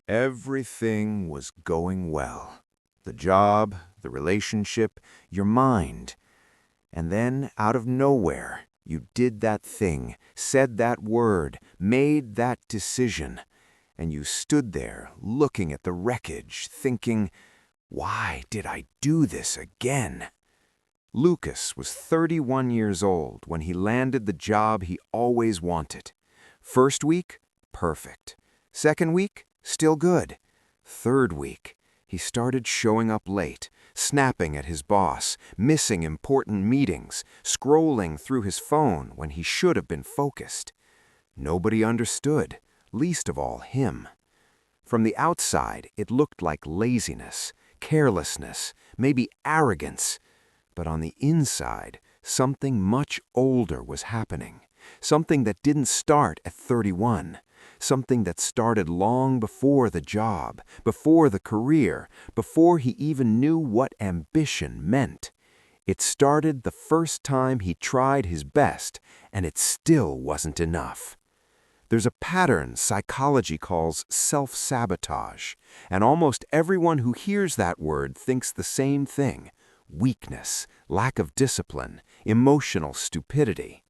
Everything was going well. The job, the relationship, your mind. And then, out of nowhere, you did that thing, said that word, made that decision. And you stood there, looking at the wreckage, thinking, why did I do this again? Lucas was 31 years old when he landed the job he always wanted. First week, perfect. Second week, still good. Third week, he started showing up late, snapping at his boss, missing important meetings, scrolling through his phone when he should have been focused. Nobody understood, least of all him. From the outside, it looked like laziness, carelessness, maybe arrogance. But on the inside, something much older was happening. Something that didn't start at 31. Something that started long before the job, before the career, before he even knew what ambition meant. It started the first time he tried his best, and it still wasn't enough. There's a pattern psychology calls self-sabotage, and almost everyone who hears that word thinks the same thing: weakness, lack of discipline, emotional stupidity.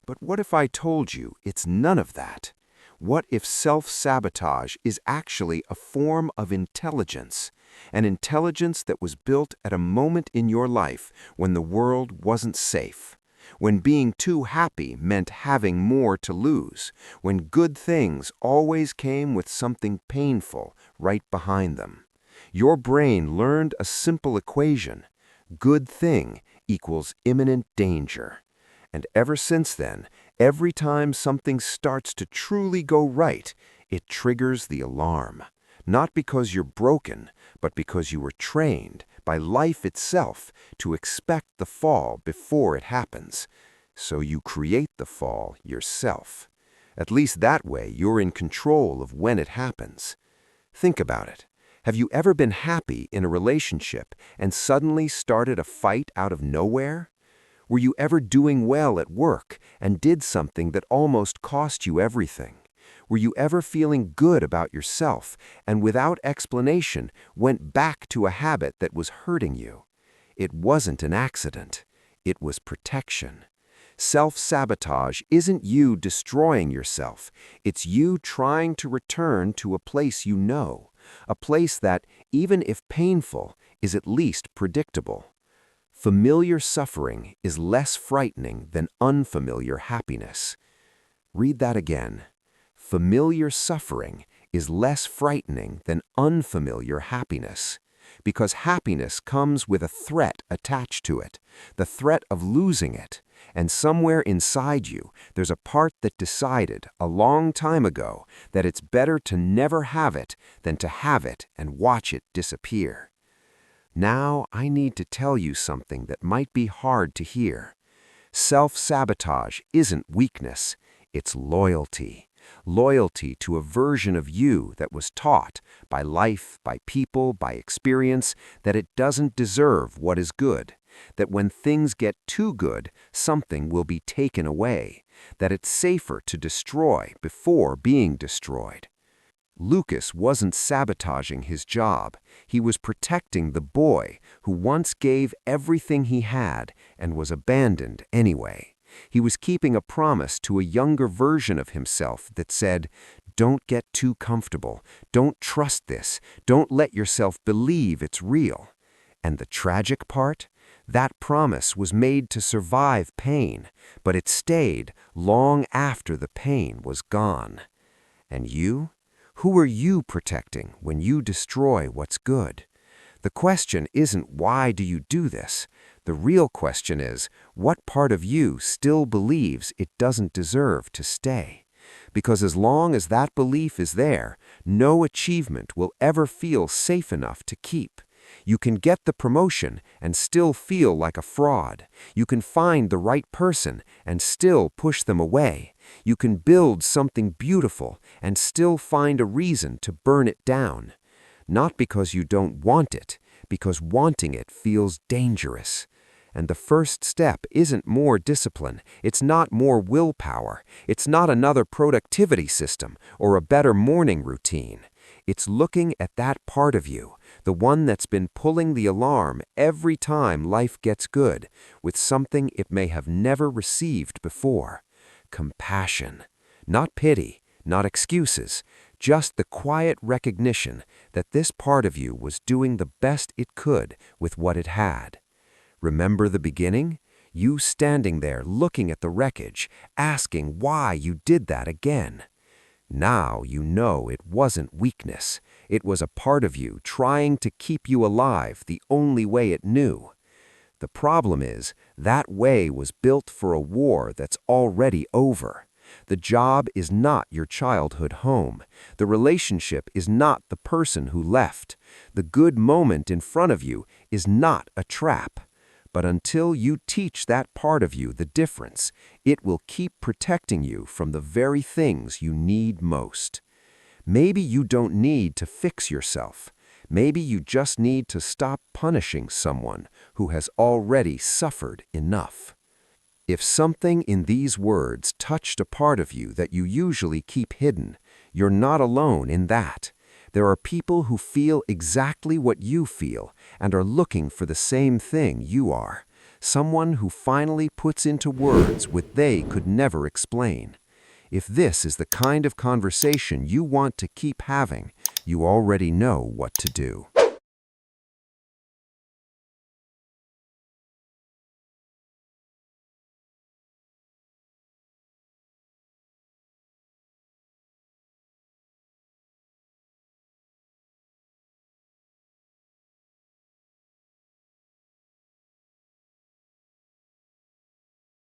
But what if I told you it's none of that? What if self-sabotage is actually a form of intelligence, an intelligence that was built at a moment in your life when the world wasn't safe, when being too happy meant having more to lose, when good things always came with something painful right behind them? Your brain learned a simple equation: good thing equals imminent danger. And ever since then, every time something starts to truly go right, it triggers the alarm. Not because you're broken, but because you were trained by life itself to expect the fall before it happens. So you create the fall yourself. At least that way you're in control of when it happens. Think about it. Have you ever been happy in a relationship and suddenly started a fight out of nowhere? Were you ever doing well at work and did something that almost cost you everything? Were you ever feeling good about yourself and without explanation went back to a habit that was hurting you? It wasn't an accident. It was protection. Self-sabotage isn't you destroying yourself. It's you trying to return to a place you know, a place that, even if painful, is at least predictable. Familiar suffering is less frightening than unfamiliar happiness. Read that again. Familiar suffering is less frightening than unfamiliar happiness, because happiness comes with a threat attached to it, the threat of losing it. And somewhere inside you, there's a part that decided a long time ago that it's better to never have it than to have it and watch it disappear. Now I need to tell you something that might be hard to hear. Self-sabotage isn't weakness, it's loyalty. Loyalty to a version of you that was taught by life, by people, by experience, that it doesn't deserve what is good, that when things get too good, something will be taken away, that it's safer to destroy before being destroyed. Lucas wasn't sabotaging his job. He was protecting the boy who once gave everything he had and was abandoned anyway. He was keeping a promise to a younger version of himself that said, "Don't get too comfortable. Don't trust this. Don't let yourself believe it's real." And the tragic part? That promise was made to survive pain, but it stayed long after the pain was gone. And you? Who are you protecting when you destroy what's good? The question isn't why do you do this? The real question is, what part of you still believes it doesn't deserve to stay? Because as long as that belief is there, no achievement will ever feel safe enough to keep. You can get the promotion and still feel like a fraud. You can find the right person and still push them away. You can build something beautiful and still find a reason to burn it down. Not because you don't want it, because wanting it feels dangerous. And the first step isn't more discipline, it's not more willpower, it's not another productivity system or a better morning routine. It's looking at that part of you, the one that's been pulling the alarm every time life gets good, with something it may have never received before. Compassion. Not pity, not excuses, just the quiet recognition that this part of you was doing the best it could with what it had. Remember the beginning? You standing there looking at the wreckage, asking why you did that again. Now you know it wasn't weakness. It was a part of you trying to keep you alive the only way it knew. The problem is, that way was built for a war that's already over. The job is not your childhood home. The relationship is not the person who left. The good moment in front of you is not a trap. But until you teach that part of you the difference, it will keep protecting you from the very things you need most. Maybe you don't need to fix yourself. Maybe you just need to stop punishing someone who has already suffered enough. If something in these words touched a part of you that you usually keep hidden, you're not alone in that. There are people who feel exactly what you feel and are looking for the same thing you are. Someone who finally puts into words what they could never explain. If this is the kind of conversation you want to keep having, you already know what to do.